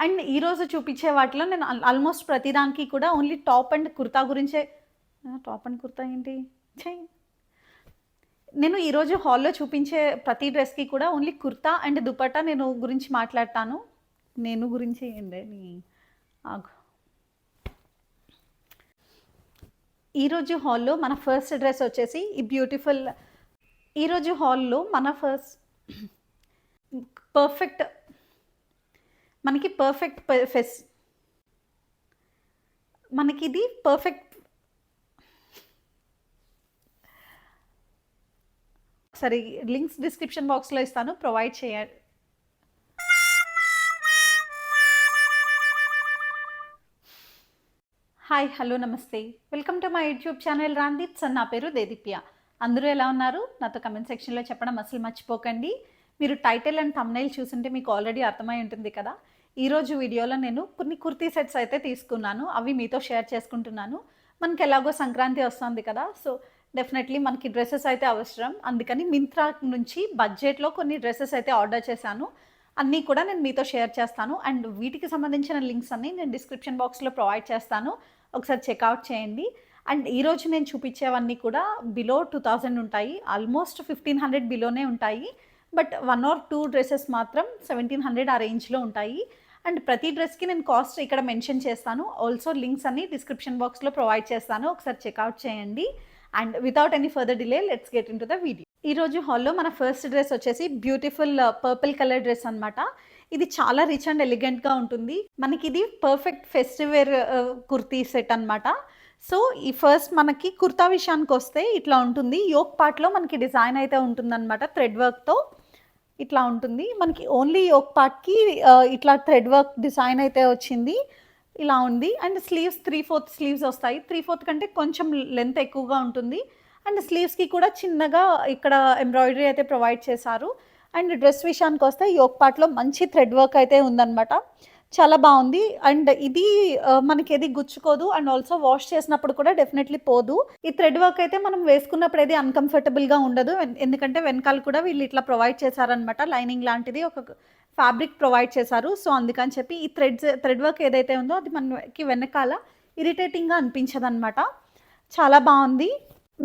And ఈరోజు చూపించే వాటిలో నేను ఆల్మోస్ట్ ప్రతిదానికి కూడా ఓన్లీ టాప్ అండ్ కుర్తా గురించే. టాప్ అండ్ కుర్తా ఏంటి? ఛీ! నేను ఈరోజు హాల్‌లో చూపించే ప్రతి డ్రెస్‌కి కూడా ఓన్లీ కుర్తా అండ్ దుపట్టా నేను గురించి మాట్లాడతాను. నేను గురించి ఏందే నీ ఆగు. ఈరోజు హాల్‌లో మన ఫస్ట్ డ్రెస్ వచ్చేసి ఈ బ్యూటిఫుల్. ఈరోజు హాల్‌లో మన ఫస్ట్ పర్ఫెక్ట్ మనకి పర్ఫెక్ట్ ఫెస్ మనకిది పర్ఫెక్ట్. సరే, లింక్స్ డిస్క్రిప్షన్ బాక్స్‌లో ఇస్తాను, ప్రొవైడ్ చేయండి. Hi, hello, namaste. Welcome to my YouTube channel Ramdeep సన్. నా పేరు దేదీప్య. అందరూ ఎలా ఉన్నారు? నాతో కమెంట్ సెక్షన్లో చెప్పడం అసలు మర్చిపోకండి. మీరు టైటిల్ అండ్ థంబ్నెయిల్ చూసుంటే మీకు ఆల్రెడీ అర్థమై ఉంటుంది కదా. ఈరోజు వీడియోలో నేను కొన్ని కుర్తీ సెట్స్ అయితే తీసుకున్నాను. అవి మీతో షేర్ చేసుకుంటున్నాను. మనకి ఎలాగో సంక్రాంతి వస్తుంది కదా, సో డెఫినెట్లీ మనకి డ్రెస్సెస్ అయితే అవసరం. అందుకని మింత్రా నుంచి బడ్జెట్లో కొన్ని డ్రెస్సెస్ అయితే ఆర్డర్ చేశాను. అన్నీ కూడా నేను మీతో షేర్ చేస్తాను. అండ్ వీటికి సంబంధించిన లింక్స్ అన్నీ నేను డిస్క్రిప్షన్ బాక్స్లో ప్రొవైడ్ చేస్తాను, ఒకసారి చెక్అవుట్ చేయండి. అండ్ ఈరోజు నేను చూపించేవన్నీ కూడా బిలో 2000 ఉంటాయి. ఆల్మోస్ట్ 1500 బిలోనే ఉంటాయి. బట్ 1 or 2 డ్రెస్సెస్ మాత్రం 1700 ఆ రేంజ్లో ఉంటాయి. అండ్ ప్రతి డ్రెస్కి నేను కాస్ట్ ఇక్కడ మెన్షన్ చేస్తాను. ఆల్సో లింక్స్ అన్ని డిస్క్రిప్షన్ బాక్స్లో ప్రొవైడ్ చేస్తాను, ఒకసారి చెక్అవుట్ చేయండి. And without any further delay let's get into the video. ఈరోజు హాల్లో మన ఫస్ట్ డ్రెస్ వచ్చేసి బ్యూటిఫుల్ పర్పుల్ కలర్ డ్రెస్ అనమాట. ఇది చాలా రిచ్ అండ్ ఎలిగెంట్గా ఉంటుంది. మనకి ఇది perfect festive wear kurti set అనమాట. సో ఈ ఫస్ట్ మనకి కుర్తా విషయానికి వస్తే ఇట్లా ఉంటుంది. యోక్ పార్ట్లో మనకి డిజైన్ అయితే ఉంటుందన్నమాట, థ్రెడ్ వర్క్తో ఇట్లా ఉంటుంది. మనకి ఓన్లీ యోక్ పార్ట్కి ఇట్లా థ్రెడ్ వర్క్ డిజైన్ అయితే వచ్చింది, ఇలా ఉంది. అండ్ స్లీవ్స్ 3/4 స్లీవ్స్ వస్తాయి. 3/4 కంటే కొంచెం లెంత్ ఎక్కువగా ఉంటుంది. అండ్ స్లీవ్స్కి కూడా చిన్నగా ఇక్కడ ఎంబ్రాయిడరీ అయితే ప్రొవైడ్ చేశారు. అండ్ డ్రెస్ విషయానికి వస్తే యోక్ పార్ట్లో మంచి థ్రెడ్ వర్క్ అయితే ఉందన్నమాట, చాలా బాగుంది. అండ్ ఇది మనకి ఏది గుచ్చుకోదు. అండ్ ఆల్సో వాష్ చేసినప్పుడు కూడా డెఫినెట్లీ పోదు. ఈ థ్రెడ్ వర్క్ అయితే మనం వేసుకున్నప్పుడు ఏది అన్కంఫర్టబుల్గా ఉండదు, ఎందుకంటే వెనకాల కూడా వీళ్ళు ఇట్లా ప్రొవైడ్ చేశారనమాట. లైనింగ్ లాంటిది ఒక ఫ్యాబ్రిక్ ప్రొవైడ్ చేశారు. సో అందుకని చెప్పి ఈ థ్రెడ్ వర్క్ ఏదైతే ఉందో అది మనకి వెనకాల ఇరిటేటింగ్గా అనిపించదు అనమాట, చాలా బాగుంది.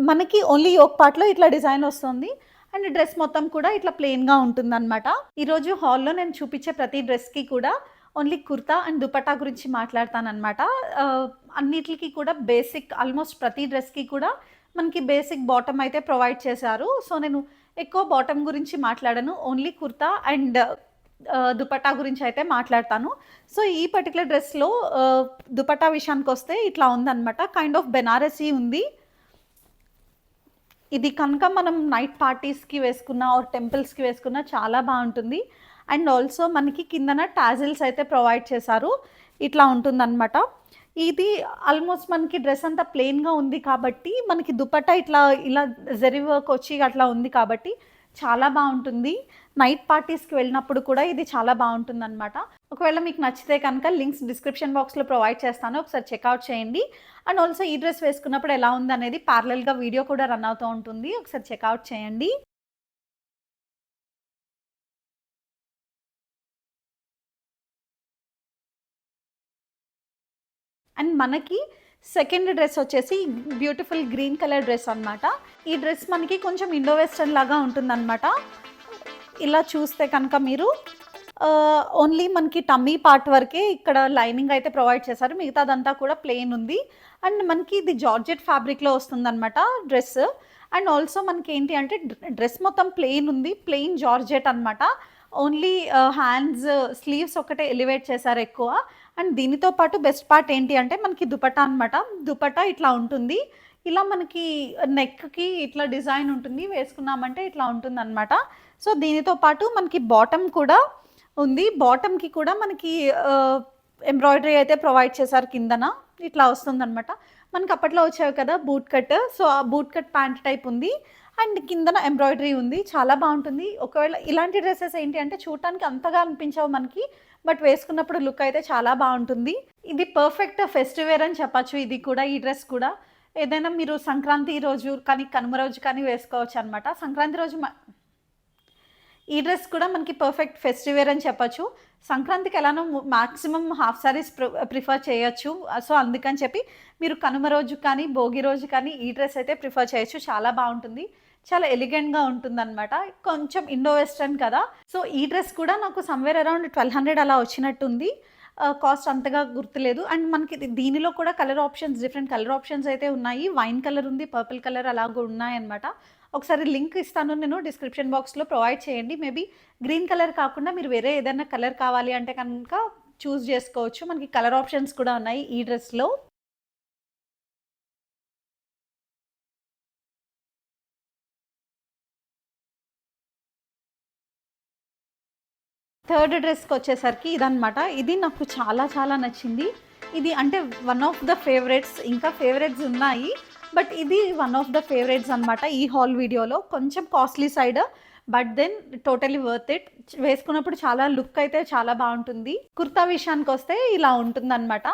మనకి ఓన్లీ యోక్ పార్ట్లో ఇట్లా డిజైన్ వస్తుంది. అండ్ డ్రెస్ మొత్తం కూడా ఇట్లా ప్లెయిన్గా ఉంటుందన్నమాట. ఈరోజు హాల్లో నేను చూపించే ప్రతి డ్రెస్కి కూడా ఓన్లీ కుర్తా అండ్ దుపట్టా గురించి మాట్లాడతానమాట. అన్నిటికి కూడా బేసిక్, ఆల్మోస్ట్ ప్రతి డ్రెస్కి కూడా మనకి బేసిక్ బాటమ్ అయితే ప్రొవైడ్ చేశారు. సో నేను ఎక్కువ బాటమ్ గురించి మాట్లాడను, ఓన్లీ కుర్తా అండ్ దుపట్టా గురించి అయితే మాట్లాడతాను. సో ఈ పర్టికులర్ డ్రెస్లో దుపట్టా విషయానికి వస్తే ఇట్లా ఉందన్నమాట, కైండ్ ఆఫ్ బెనారసీ ఉంది. ఇది కనుక మనం నైట్ పార్టీస్కి వేసుకున్న ఆర్ టెంపుల్స్కి వేసుకున్న చాలా బాగుంటుంది. అండ్ ఆల్సో మనకి కిందన టాజిల్స్ అయితే ప్రొవైడ్ చేశారు, ఇట్లా ఉంటుందన్నమాట. ఇది ఆల్మోస్ట్ మనకి డ్రెస్ అంతా ప్లెయిన్గా ఉంది కాబట్టి మనకి దుపట్టా ఇట్లా ఇలా జరీ వర్క్ వచ్చి అట్లా ఉంది కాబట్టి చాలా బాగుంటుంది. నైట్ పార్టీస్కి వెళ్ళినప్పుడు కూడా ఇది చాలా బాగుంటుంది అనమాట. ఒకవేళ మీకు నచ్చితే కనుక లింక్స్ డిస్క్రిప్షన్ బాక్స్లో ప్రొవైడ్ చేస్తాను, ఒకసారి చెక్అవుట్ చేయండి. అండ్ ఆల్సో ఈ డ్రెస్ వేసుకున్నప్పుడు ఎలా ఉంది అనేది ప్యారలల్గా వీడియో కూడా రన్ అవుతూ ఉంటుంది, ఒకసారి చెక్అవుట్ చేయండి. అండ్ మనకి సెకండ్ డ్రెస్ వచ్చేసి బ్యూటిఫుల్ గ్రీన్ కలర్ డ్రెస్ అనమాట. ఈ డ్రెస్ మనకి కొంచెం ఇండో వెస్టర్న్ లాగా ఉంటుందన్నమాట. ఇలా చూస్తే కనుక మీరు ఓన్లీ మనకి టమ్మీ పార్ట్ వరకే ఇక్కడ లైనింగ్ అయితే ప్రొవైడ్ చేశారు, మిగతాదంతా కూడా ప్లెయిన్ ఉంది. అండ్ మనకి ఇది జార్జెట్ ఫ్యాబ్రిక్లో వస్తుందన్నమాట డ్రెస్. అండ్ ఆల్సో మనకి ఏంటి అంటే డ్రెస్ మొత్తం ప్లెయిన్ ఉంది, ప్లెయిన్ జార్జెట్ అనమాట. ఓన్లీ హ్యాండ్స్ స్లీవ్స్ ఒకటే ఎలివేట్ చేశారు ఎక్కువ. అండ్ దీనితో పాటు బెస్ట్ పార్ట్ ఏంటి అంటే మనకి దుపట్టా అనమాట. దుపట్టా ఇట్లా ఉంటుంది, ఇలా మనకి నెక్కి ఇట్లా డిజైన్ ఉంటుంది, వేసుకున్నామంటే ఇట్లా ఉంటుంది అనమాట. సో దీనితో పాటు మనకి బాటమ్ కూడా ఉంది. బాటమ్కి కూడా మనకి ఎంబ్రాయిడరీ అయితే ప్రొవైడ్ చేశారు, కిందన ఇట్లా వస్తుందన్నమాట. మనకి అప్పట్లో వచ్చాయి కదా బూట్ కట్, సో ఆ బూట్ కట్ ప్యాంట్ టైప్ ఉంది. అండ్ కిందన ఎంబ్రాయిడరీ ఉంది, చాలా బాగుంటుంది. ఒకవేళ ఇలాంటి డ్రెస్సెస్ ఏంటి అంటే చూడటానికి అంతగా అనిపించవు మనకి, బట్ వేసుకున్నప్పుడు లుక్ అయితే చాలా బాగుంటుంది. ఇది పర్ఫెక్ట్ ఫెస్టివ్ వేర్ అని చెప్పచ్చు. ఇది కూడా, ఈ డ్రెస్ కూడా ఏదైనా మీరు సంక్రాంతి రోజు కానీ కనుమ రోజు కానీ వేసుకోవచ్చు అనమాట. సంక్రాంతి రోజు ఈ డ్రెస్ కూడా మనకి పర్ఫెక్ట్ ఫెస్టివ్ వేర్ అని చెప్పొచ్చు. సంక్రాంతికి ఎలానో మాక్సిమం హాఫ్ సారీస్ ప్రిఫర్ చేయొచ్చు. సో, అందుకని చెప్పి మీరు కనుమ రోజు కానీ, భోగి రోజు కానీ ఈ డ్రెస్ అయితే ప్రిఫర్ చేయొచ్చు. చాలా బావుంటుంది. చాలా ఎలిగెంట్‌గా ఉంటుందనమాట. కొంచెం ఇండో వెస్టర్న్ కదా! సో, ఈ డ్రెస్ కూడా నాకు సమ్‌వేర్ అరౌండ్ 1200 అలా వచ్చినట్టుంది. కాస్ట్ అంతగా గుర్తులేదు. అండ్ మనకి దీనిలో కూడా colour options different colour options అయితే ఉన్నాయి. వైన్ కలర్ ఉంది, పర్పుల్ కలర్ అలాగా ఉన్నాయన్నమాట. ఒకసారి లింక్ ఇస్తాను నేను డిస్క్రిప్షన్ బాక్స్‌లో ప్రొవైడ్ చేయండి. మేబీ గ్రీన్ కలర్ కాకుండా మీరు వేరే ఏదైనా కలర్ కావాలి అంటే కనుక చూజ్ చేసుకోవచ్చు. మనకి కలర్ ఆప్షన్స్ కూడా ఉన్నాయి ఈ డ్రెస్‌లో. థర్డ్ డ్రెస్‌కొచ్చేసరికి ఇదనమాట. ఇది నాకు చాలా చాలా నచ్చింది. ఇది అంటే వన్ ఆఫ్ ద ఫేవరెట్స్. ఇంకా ఫేవరెట్స్ ఉన్నాయి. బట్ ఇది వన్ ఆఫ్ ద ఫేవరెట్స్ అనమాట ఈ హాల్ వీడియోలో. కొంచెం costly side. But then totally worth it. వేసుకున్నప్పుడు చాలా లుక్ అయితే చాలా బావుంటుంది. కుర్తా విషయానికొస్తే ఇలా ఉంటుందనమాట.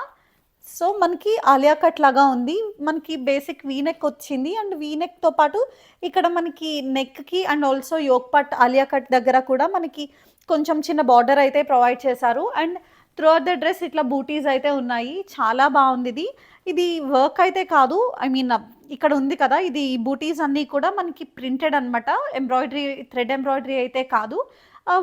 సో, మనకి ఆలియా కట్ లాగా ఉంది. మనకి బేసిక్ వీ నెక్ వచ్చింది. అండ్ వీ నెక్‌తో పాటు ఇక్కడ మనకి నెక్‌కి and also yoke part Alia cut దగ్గర కూడా మనకి కొంచెం చిన్న బార్డర్ అయితే ప్రొవైడ్ చేశారు. అండ్ త్రూఅవుట్ ద డ్రెస్ ఇట్లా బూటీస్ అయితే ఉన్నాయి. చాలా బావుందిది. ఇది వర్క్ అయితే కాదు. ఐ మీన్ ఇక్కడ ఉంది కదా! ఇది బూటీస్ అన్నీ కూడా మనకి ప్రింటెడ్ అనమాట. ఎంబ్రాయిడరీ థ్రెడ్ ఎంబ్రాయిడరీ అయితే కాదు.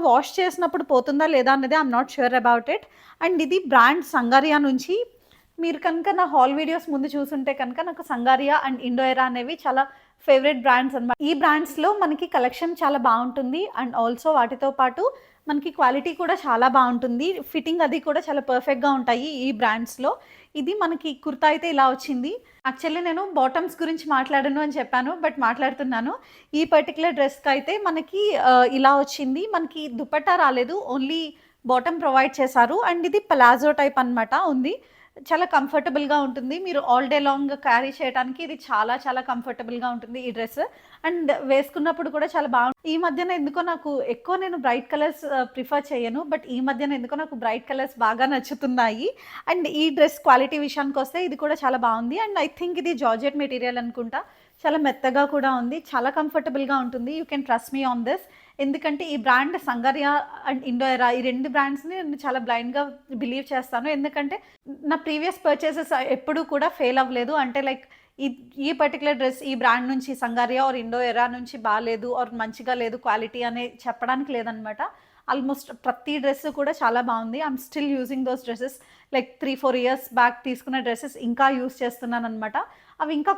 వాష్ చేసినప్పుడు పోతుందా లేదా అన్నది I am not sure about it. And ఇది బ్రాండ్ సంగారియా నుంచి. మీరు కనుక నా హాల్ వీడియోస్ ముందు చూసుంటే కనుక నాకు సంగారియా అండ్ ఇండో ఎరా అనేవి చాలా ఫేవరెట్ బ్రాండ్స్ అనమాట. ఈ బ్రాండ్స్‌లో మనకి కలెక్షన్ చాలా బావుంటుంది. అండ్ ఆల్సో వాటితో పాటు మనకి క్వాలిటీ కూడా చాలా బావుంటుంది. ఫిట్టింగ్ అది కూడా చాలా పర్ఫెక్ట్‌గా ఉంటాయి ఈ బ్రాండ్స్‌లో. ఇది మనకి కుర్తా అయితే ఇలా వచ్చింది. యాక్చువల్లీ నేను బాటమ్స్ గురించి మాట్లాడను అని చెప్పాను. బట్ మాట్లాడుతున్నాను. ఈ పర్టిక్యులర్ డ్రెస్‌కైతే మనకి ఇలా వచ్చింది. మనకి దుపట్టా రాలేదు. ఓన్లీ బాటమ్ ప్రొవైడ్ చేశారు. అండ్ ఇది పలాజో టైప్ అనమాట ఉంది. చాలా కంఫర్టబుల్‌గా ఉంటుంది. మీరు ఆల్ డే లాంగ్ క్యారీ చేయడానికి ఇది చాలా చాలా కంఫర్టబుల్‌గా ఉంటుంది ఈ డ్రెస్. అండ్ వేసుకున్నప్పుడు కూడా చాలా ఈ మధ్యన ఎందుకో నాకు ఎక్కువ నేను బ్రైట్ కలర్స్ ప్రిఫర్ చేయను. బట్ ఈ మధ్యన ఎందుకో నాకు బ్రైట్ కలర్స్ బాగా నచ్చుతున్నాయి. అండ్ ఈ డ్రెస్ క్వాలిటీ విషయానికొస్తే ఇది కూడా చాలా బావుంది. అండ్ ఐ థింక్ ఇది జార్జెట్ మెటీరియల్ అనుకుంటా. చాలా మెత్తగా కూడా ఉంది. చాలా కంఫర్టబుల్‌గా ఉంటుంది. You can trust me on this. ఎందుకంటే ఈ బ్రాండ్ సంగారియా అండ్ ఇండో ఎరా ఈ 2 బ్రాండ్స్‌ని నేను చాలా బ్లైండ్‌గా బిలీవ్ చేస్తాను. ఎందుకంటే నా ప్రీవియస్ పర్చేసెస్ ఎప్పుడూ కూడా ఫెయిల్ అవ్వలేదు. అంటే లైక్ ఈ ఈ పర్టిక్యులర్ డ్రెస్ ఈ బ్రాండ్ నుంచి సంగారియా ఆర్ ఇండో ఎరా నుంచి బాలేదు ఆర్ మంచిగా లేదు క్వాలిటీ అని చెప్పడానికి లేదనమాట. ఆల్మోస్ట్ ప్రతి డ్రెస్ కూడా చాలా బావుంది. I'm still using those dresses. Like 3, 4 years back తీసుకున్న డ్రెసెస్ ఇంకా యూజ్ చేస్తున్నాననమాట. అవి ఇంకా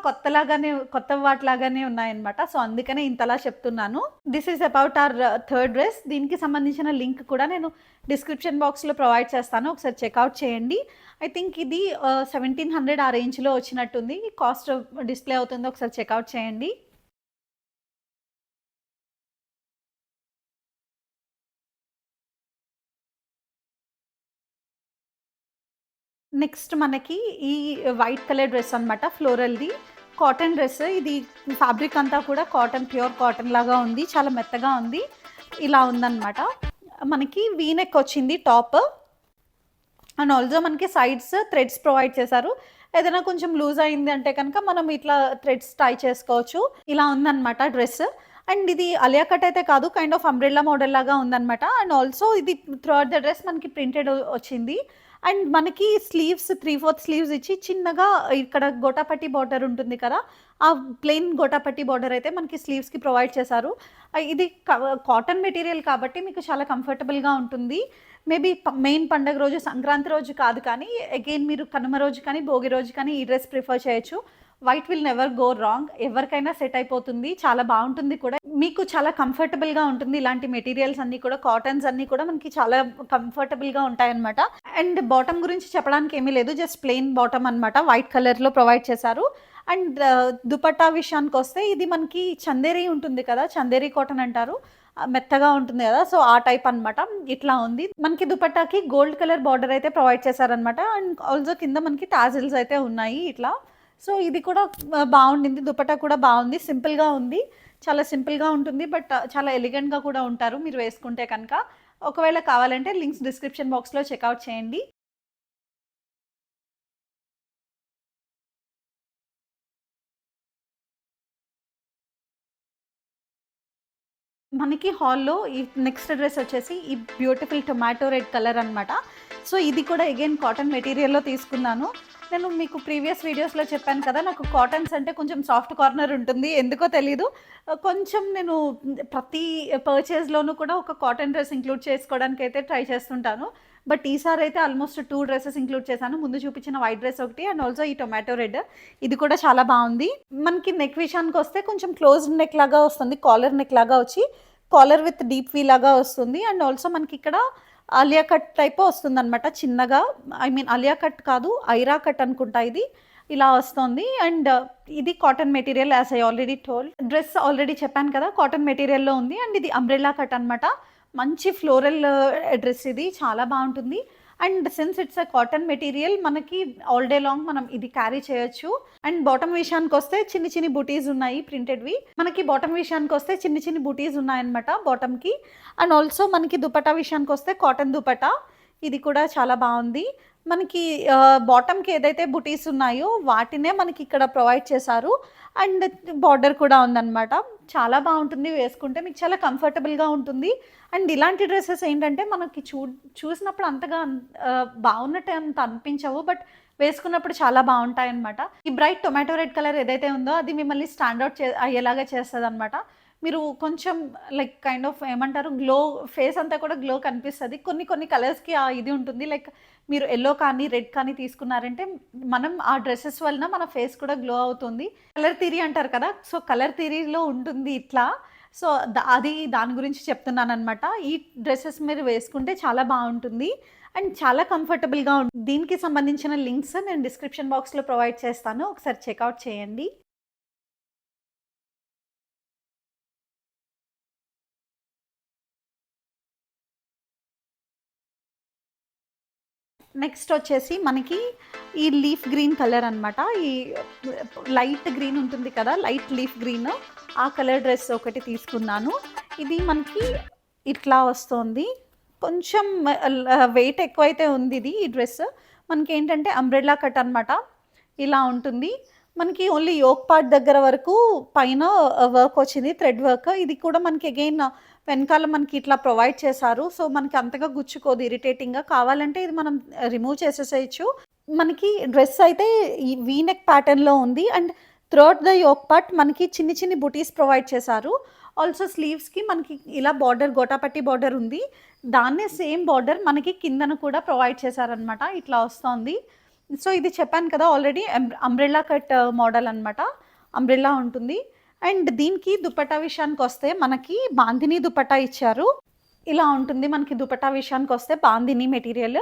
కొత్త వాటిలాగానే ఉన్నాయన్నమాట. సో, అందుకనే ఇంతలా చెప్తున్నాను. This is about our third dress. దీనికి సంబంధించిన లింక్ కూడా నేను డిస్క్రిప్షన్ బాక్స్‌లో ప్రొవైడ్ చేస్తాను. ఒకసారి చెక్‌ఔట్ చేయండి. ఐ థింక్ ఇది 1700 ఆ రేంజ్‌లో వచ్చినట్టుంది. కాస్ట్ డిస్‌ప్లే అవుతుంది. ఒకసారి చెక్‌ఔట్ చేయండి. నెక్స్ట్ మనకి ఈ వైట్ కలర్ డ్రెస్ అనమాట. ఫ్లోరల్‌ది. Cotton dress. ఇది ఫ్యాబ్రిక్ అంతా కూడా కాటన్, ప్యూర్ కాటన్ లాగా ఉంది. చాలా మెత్తగా ఉంది. ఇలా ఉందనమాట. మనకి వీ నెక్ వచ్చింది టాప్. అండ్ ఆల్సో మనకి సైడ్స్ థ్రెడ్స్ ప్రొవైడ్ చేశారు. ఏదైనా కొంచెం లూజ్ అయింది అంటే కనుక మనం ఇట్లా థ్రెడ్స్ టై చేసుకోవచ్చు. ఇలా ఉందనమాట డ్రెస్. అండ్ ఇది అలియా కట్ అయితే కాదు. కైండ్ ఆఫ్ అంబ్రెల్లా మోడల్ లాగా ఉందనమాట. అండ్ ఆల్సో ఇది త్రూఅవుట్ ద డ్రెస్ మనకి ప్రింటెడ్ వచ్చింది. అండ్ మనకి స్లీవ్స్ 3/4 స్లీవ్స్ ఇచ్చి చిన్నగా ఇక్కడ గోటాపట్టి బార్డర్ ఉంటుంది కదా! ఆ ప్లెయిన్ గోటాపట్టి బార్డర్ అయితే మనకి స్లీవ్స్‌కి ప్రొవైడ్ చేశారు. ఇది కాటన్ మెటీరియల్ కాబట్టి మీకు చాలా కంఫర్టబుల్‌గా ఉంటుంది. మేబీ మెయిన్ పండగ రోజు సంక్రాంతి రోజు కాదు కానీ, అగైన్ మీరు కనుమ రోజు కానీ, భోగి రోజు కానీ ఈ డ్రెస్ ప్రిఫర్ చేయొచ్చు. White will never go wrong. ఎవరికైనా సెట్ అయిపోతుంది. చాలా బావుంటుంది కూడా. మీకు చాలా కంఫర్టబుల్‌గా ఉంటుంది. ఇలాంటి మెటీరియల్స్ అన్నీ కూడా కాటన్స్ అన్నీ కూడా మనకి చాలా కంఫర్టబుల్‌గా ఉంటాయన్నమాట. అండ్ బాటమ్ గురించి చెప్పడానికి ఏమీ లేదు. జస్ట్ ప్లెయిన్ బాటమ్ అనమాట. వైట్ కలర్‌లో ప్రొవైడ్ చేశారు. అండ్ దుపట్టా విషయానికొస్తే ఇది మనకి చందేరి ఉంటుంది కదా! చందేరి కాటన్ అంటారు. మెత్తగా ఉంటుంది కదా! సో, ఆ టైప్ అనమాట. ఇట్లా ఉంది. మనకి దుపట్టాకి గోల్డ్ కలర్ బార్డర్ అయితే ప్రొవైడ్ చేశారనమాట. అండ్ ఆల్సో కింద మనకి టాజిల్స్ అయితే ఉన్నాయి ఇట్లా. సో, ఇది కూడా బావుండింది. దుపట్టా కూడా బావుంది. సింపుల్‌గా ఉంది. చాలా సింపుల్‌గా ఉంటుంది. బట్ చాలా ఎలిగెంట్‌గా కూడా ఉంటారు మీరు వేసుకుంటే కనుక. ఒకవేళ కావాలంటే లింక్స్ డిస్క్రిప్షన్ బాక్స్‌లో చెక్‌ఔట్ చేయండి. మనకి హాల్లో ఈ నెక్స్ట్ డ్రెస్ వచ్చేసి ఈ బ్యూటిఫుల్ టొమాటో రెడ్ కలర్ అనమాట. సో ఇది కూడా అగైన్ కాటన్ మెటీరియల్‌లో తీసుకున్నాను. నేను మీకు ప్రీవియస్ వీడియోస్‌లో చెప్పాను కదా! నాకు కాటన్స్ అంటే కొంచెం సాఫ్ట్ కార్నర్ ఉంటుంది. ఎందుకో తెలీదు. కొంచెం నేను ప్రతి పర్చేస్‌లోనూ కూడా ఒక కాటన్ డ్రెస్ ఇంక్లూడ్ చేసుకోవడానికైతే ట్రై చేస్తుంటాను. బట్ ఈసారైతే ఆల్మోస్ట్ 2 డ్రెసెస్ ఇంక్లూడ్ చేశాను. ముందు చూపించిన వైట్ డ్రెస్ ఒకటి అండ్ ఆల్సో ఈ టొమాటో రెడ్. ఇది కూడా చాలా బావుంది. మనకి నెక్ విషయానికొస్తే కొంచెం క్లోజ్డ్ నెక్ లాగా వస్తుంది. కాలర్ నెక్ లాగా వచ్చి కాలర్ విత్ డీప్ వీ లాగా వస్తుంది. అండ్ ఆల్సో మనకి ఇక్కడ ఆలియా కట్ టైప్ వస్తుందనమాట చిన్నగా. ఐ మీన్ ఆలియా కట్ కాదు, ఐరా కట్ అనుకుంటా ఇది. ఇలా వస్తుంది. అండ్ ఇది cotton material as I already told. Dress already చెప్పాను కదా కాటన్ మెటీరియల్‌లో ఉంది. అండ్ ఇది అంబ్రెల్లా కట్ అనమాట. మంచి ఫ్లోరల్ డ్రెస్ ఇది. చాలా బావుంటుంది. And since it's a cotton material మనకి ఆల్ డే లాంగ్ మనం ఇది క్యారీ చేయొచ్చు. అండ్ బాటమ్ విషయానికొస్తే చిన్ని చిన్ని బూటీస్ ఉన్నాయి ప్రింటెడ్‌వి. మనకి బాటమ్ విషయానికొస్తే చిన్ని చిన్ని బూటీస్ ఉన్నాయన్నమాట బాటమ్‌కి. అండ్ ఆల్సో మనకి దుపట్టా విషయానికొస్తే కాటన్ దుపట్టా. ఇది కూడా చాలా బావుంది. మనకి బాటమ్‌కి ఏదైతే బుటీస్ ఉన్నాయో వాటినే మనకి ఇక్కడ ప్రొవైడ్ చేశారు. అండ్ బార్డర్ కూడా ఉందన్నమాట. చాలా బావుంటుంది వేసుకుంటే. మీకు చాలా కంఫర్టబుల్‌గా ఉంటుంది. అండ్ ఇలాంటి డ్రెసెస్ ఏంటంటే మనకి చూసినప్పుడు అంతగా బాగున్నట్టు అంత అనిపించవు. బట్ వేసుకున్నప్పుడు చాలా బావుంటాయన్నమాట. ఈ బ్రైట్ టొమాటో రెడ్ కలర్ ఏదైతే ఉందో అది మిమ్మల్ని స్టాండ్ ఔట్ అయ్యేలాగా చేస్తదన్నమాట. మీరు కొంచెం లైక్ కైండ్ ఆఫ్ ఏమంటారు గ్లో, ఫేస్ అంతా కూడా గ్లో కనిపిస్తది. కొన్ని కొన్ని కలర్స్‌కి ఇది ఉంటుంది. లైక్ మీరు యెల్లో కానీ, రెడ్ కానీ తీసుకున్నారంటే మనం ఆ డ్రెసెస్ వలన మన ఫేస్ కూడా గ్లో అవుతుంది. కలర్ థియరీ అంటారు కదా! సో కలర్ థియరీలో ఉంటుంది ఇట్లా. సో అది దాని గురించి చెప్తున్నాననమాట. ఈ డ్రెసెస్ మీరు వేసుకుంటే చాలా బావుంటుంది. అండ్ చాలా కంఫర్టబుల్‌గా ఉంటుంది. దీనికి సంబంధించిన లింక్స్ నేను డిస్క్రిప్షన్ బాక్స్‌లో ప్రొవైడ్ చేస్తాను. ఒకసారి చెక్‌ఔట్ చేయండి. నెక్స్ట్ వచ్చేసి మనకి ఈ లీఫ్ గ్రీన్ కలర్ అనమాట. ఈ లైట్ గ్రీన్ ఉంటుంది కదా! లైట్ లీఫ్ గ్రీన్ ఆ కలర్ డ్రెస్ ఒకటి తీసుకున్నాను. ఇది మనకి ఇట్లా వస్తుంది. కొంచెం వెయిట్ ఎక్కువైతే ఉంది ఇది ఈ డ్రెస్. మనకేంటంటే అంబ్రెల్లా కట్ అనమాట. ఇలా ఉంటుంది. మనకి ఓన్లీ యోక్ పార్ట్ దగ్గర వరకు పైన వర్క్ వచ్చింది. Thread work. ఇది కూడా మనకి అగైన్ వెనకాల మనకి ఇట్లా ప్రొవైడ్ చేశారు. సో మనకి అంతగా గుచ్చుకోదు ఇరిటేటింగ్‌గా. కావాలంటే ఇది మనం రిమూవ్ చేసేసేయొచ్చు. మనకి డ్రెస్ అయితే ఈ వీ నెక్ ప్యాటర్న్‌లో ఉంది. And throughout the yoke part మనకి చిన్ని చిన్ని బుటీస్ ప్రొవైడ్ చేశారు. ఆల్సో స్లీవ్స్‌కి మనకి ఇలా బార్డర్ గోటాపట్టి బార్డర్ ఉంది. దాన్నే సేమ్ బార్డర్ మనకి కిందన కూడా ప్రొవైడ్ చేశారనమాట. ఇట్లా వస్తోంది. సో ఇది చెప్పాను కదా ఆల్రెడీ అంబ్రెల్లా కట్ మోడల్ అనమాట. అంబ్రెల్లా ఉంటుంది. అండ్ దీనికి దుపట్టా విషయానికొస్తే మనకి బాందిని దుపట్టా ఇచ్చారు. ఇలా ఉంటుంది మనకి దుపట్టా విషయానికొస్తే బాందిని మెటీరియల్.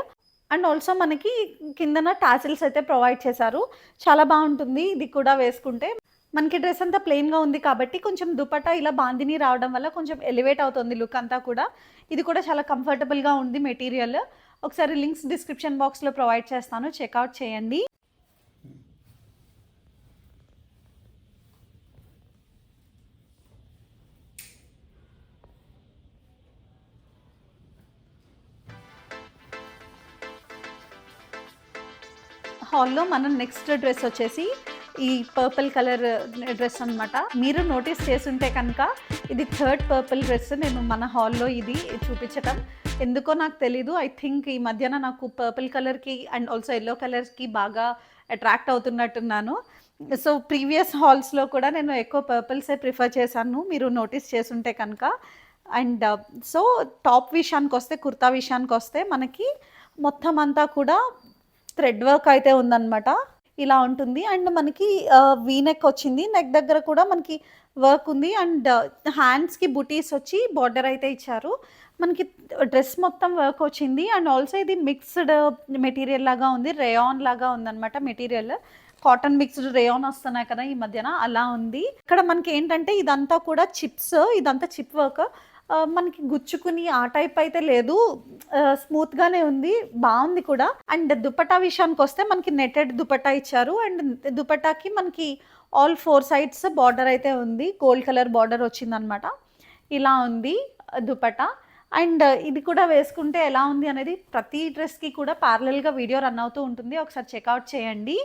అండ్ ఆల్సో మనకి కిందన టాసిల్స్ అయితే ప్రొవైడ్ చేశారు. చాలా బావుంటుంది ఇది కూడా వేసుకుంటే. మనకి డ్రెస్ అంతా ప్లెయిన్‌గా ఉంది కాబట్టి కొంచెం దుపట్టా ఇలా బాందిని రావడం వల్ల కొంచెం ఎలివేట్ అవుతుంది లుక్ అంతా కూడా. ఇది కూడా చాలా కంఫర్టబుల్‌గా ఉంది మెటీరియల్. ఒకసారి లింక్స్ డిస్క్రిప్షన్ బాక్స్‌లో ప్రొవైడ్ చేస్తాను. చెక్‌ఔట్ చేయండి. హాల్‌లో మనం నెక్స్ట్ డ్రెస్ వచ్చేసి ఈ పర్పుల్ కలర్ డ్రెస్ అనమాట. మీరు నోటీస్ చేసుంటే కనుక ఇది థర్డ్ పర్పుల్ డ్రెస్ నేను మన హాల్‌లో ఇది చూపించటం. ఎందుకో నాకు తెలీదు. ఐ థింక్ ఈ మధ్యన నాకు పర్పుల్ కలర్‌కి అండ్ ఆల్సో యెల్లో కలర్స్‌కి బాగా అట్రాక్ట్ అవుతున్నట్టున్నాను. సో ప్రీవియస్ హాల్స్‌లో కూడా నేను ఎక్కువ పర్పుల్సే ప్రిఫర్ చేశాను. మీరు నోటీస్ చేసుంటే కనుక. అండ్ సో టాప్ విషయానికొస్తే, కుర్తా విషయానికొస్తే మనకి మొత్తం అంతా కూడా థ్రెడ్ వర్క్ అయితే ఉందన్నమాట. ఇలా ఉంటుంది. అండ్ మనకి వీ నెక్ వచ్చింది. నెక్ దగ్గర కూడా మనకి వర్క్ ఉంది. అండ్ హ్యాండ్స్‌కి బుటీస్ వచ్చి బార్డర్ అయితే ఇచ్చారు. మనకి డ్రెస్ మొత్తం వర్క్ వచ్చింది. అండ్ ఆల్సో ఇది మిక్స్డ్ మెటీరియల్ లాగా ఉంది. రేయాన్ లాగా ఉందన్నమాట మెటీరియల్. కాటన్ మిక్స్డ్ రేయాన్ వస్తున్నాయి కదా ఈ మధ్యన అలా ఉంది. ఇక్కడ మనకి ఏంటంటే ఇదంతా కూడా చిప్స్. ఇదంతా చిప్ వర్క్. మనకి గుచ్చుకుని ఆ టైప్ అయితే లేదు. స్మూత్‌గానే ఉంది. బావుంది కూడా. అండ్ దుపట్టా విషయానికొస్తే మనకి నెట్టెడ్ దుపట్టా ఇచ్చారు. అండ్ దుపట్టాకి మనకి ఆల్ 4 సైడ్స్ బార్డర్ అయితే ఉంది. గోల్డ్ కలర్ బార్డర్ వచ్చిందనమాట. ఇలా ఉంది దుపట్టా. అండ్ ఇది కూడా వేసుకుంటే ఎలా ఉంది అనేది ప్రతి డ్రెస్‌కి కూడా ప్యారలెల్‌గా వీడియో రన్ అవుతూ ఉంటుంది. ఒకసారి చెక్‌ఔట్ చేయండి.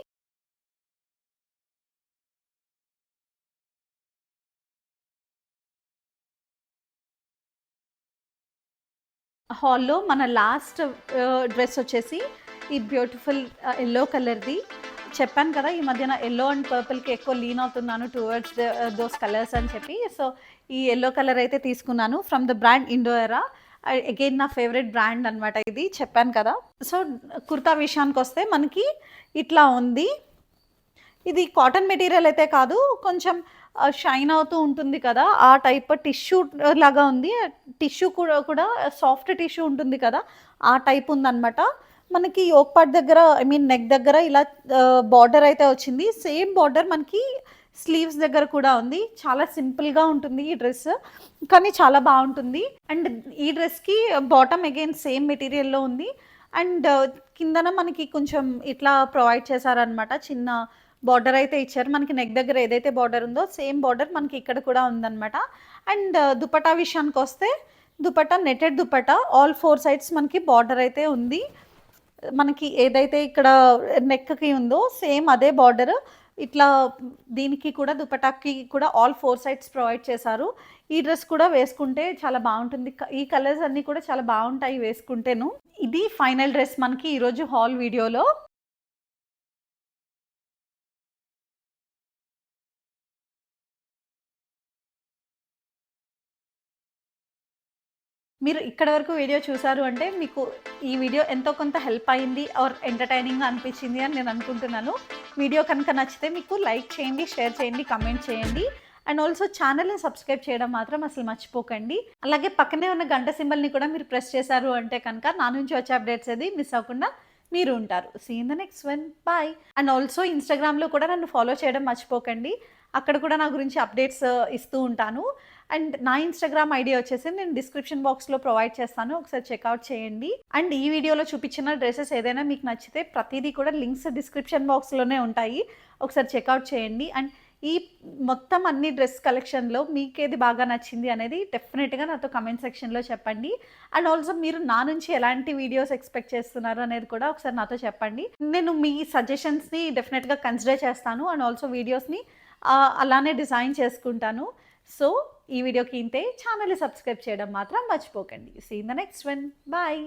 హాల్లో మన లాస్ట్ డ్రెస్ వచ్చేసి ఈ బ్యూటిఫుల్ ఎల్లో కలర్ది. చెప్పాను కదా ఈ మధ్యన ఎల్లో అండ్ పర్పుల్కి ఎక్కువ లీన్ అవుతున్నాను టువర్డ్స్ దోస్ కలర్స్ అని చెప్పి. సో ఈ ఎల్లో కలర్ అయితే తీసుకున్నాను ఫ్రమ్ ద బ్రాండ్ ఇండోఎరా. అగైన్ నా ఫేవరెట్ బ్రాండ్ అనమాట ఇది, చెప్పాను కదా. సో కుర్తా విషయానికి వస్తే మనకి ఇట్లా ఉంది. ఇది కాటన్ మెటీరియల్ అయితే కాదు, కొంచెం షైన్ అవుతూ ఉంటుంది కదా, ఆ టైప్ టిష్యూ లాగా ఉంది. టిష్యూ కూడా సాఫ్ట్ టిష్యూ ఉంటుంది కదా, ఆ టైప్ ఉందన్నమాట. మనకి యోక్ పార్ట్ దగ్గర, ఐ మీన్ నెక్ దగ్గర ఇలా బార్డర్ అయితే వచ్చింది. సేమ్ బార్డర్ మనకి స్లీవ్స్ దగ్గర కూడా ఉంది. చాలా సింపుల్గా ఉంటుంది ఈ డ్రెస్, కానీ చాలా బాగుంటుంది. అండ్ ఈ డ్రెస్కి బాటమ్ అగైన్ సేమ్ మెటీరియల్లో ఉంది. అండ్ కిందన మనకి కొంచెం ఇట్లా ప్రొవైడ్ చేశారనమాట, చిన్న బార్డర్ అయితే ఇచ్చారు. మనకి నెక్ దగ్గర ఏదైతే బార్డర్ ఉందో సేమ్ బార్డర్ మనకి ఇక్కడ కూడా ఉందన్నమాట. అండ్ దుపట్టా విషయానికి వస్తే dupatta netted dupatta, all 4 sides మనకి బార్డర్ అయితే ఉంది. మనకి ఏదైతే ఇక్కడ నెక్కి ఉందో సేమ్ అదే బార్డర్ ఇట్లా దీనికి కూడా దుపటాకి కూడా ఆల్ 4 సైడ్స్ ప్రొవైడ్ చేశారు. ఈ డ్రెస్ కూడా వేసుకుంటే చాలా బాగుంటుంది. ఈ కలర్స్ అన్నీ కూడా చాలా బాగుంటాయి వేసుకుంటేను. ఇది ఫైనల్ డ్రెస్ మనకి ఈరోజు హాల్ వీడియోలో. మీరు ఇక్కడి వరకు వీడియో చూసారు అంటే మీకు ఈ వీడియో ఎంతో కొంత హెల్ప్ అయింది ఆర్ ఎంటర్టైనింగ్గా అనిపించింది అని నేను అనుకుంటున్నాను. వీడియో కనుక నచ్చితే మీకు లైక్ చేయండి, షేర్ చేయండి, కమెంట్ చేయండి. అండ్ ఆల్సో ఛానల్ని సబ్స్క్రైబ్ చేయడం మాత్రం అసలు మర్చిపోకండి. అలాగే పక్కనే ఉన్న గంట సింబల్ని కూడా మీరు ప్రెస్ చేశారు అంటే కనుక నా నుంచి వచ్చే అప్డేట్స్ అది మిస్ అవ్వకుండా మీరు ఉంటారు. See in the next one, bye. And also ఇన్స్టాగ్రామ్లో కూడా నన్ను ఫాలో చేయడం మర్చిపోకండి. అక్కడ కూడా నా గురించి అప్డేట్స్ ఇస్తూ ఉంటాను. అండ్ నా ఇన్స్టాగ్రామ్ ఐడి వచ్చేసి నేను డిస్క్రిప్షన్ బాక్స్లో ప్రొవైడ్ చేస్తాను, ఒకసారి చెక్అవుట్ చేయండి. అండ్ ఈ వీడియోలో చూపించిన డ్రెస్సెస్ ఏదైనా మీకు నచ్చితే ప్రతిదీ కూడా లింక్స్ డిస్క్రిప్షన్ బాక్స్లోనే ఉంటాయి, ఒకసారి చెక్అవుట్ చేయండి. అండ్ ఈ మొత్తం అన్ని డ్రెస్ కలెక్షన్లో మీకేది బాగా నచ్చింది అనేది డెఫినెట్గా నాతో కమెంట్ సెక్షన్లో చెప్పండి. అండ్ ఆల్సో మీరు నా నుంచి ఎలాంటి వీడియోస్ ఎక్స్పెక్ట్ చేస్తున్నారు అనేది కూడా ఒకసారి నాతో చెప్పండి. నేను మీ సజెషన్స్ని డెఫినెట్గా కన్సిడర్ చేస్తాను. అండ్ ఆల్సో వీడియోస్ని అలానే డిజైన్ చేసుకుంటాను. సో ఈ వీడియోకి ఇంతే. ఛానల్ని సబ్స్క్రైబ్ చేయడం మాత్రం మర్చిపోకండి. See in the next one, bye.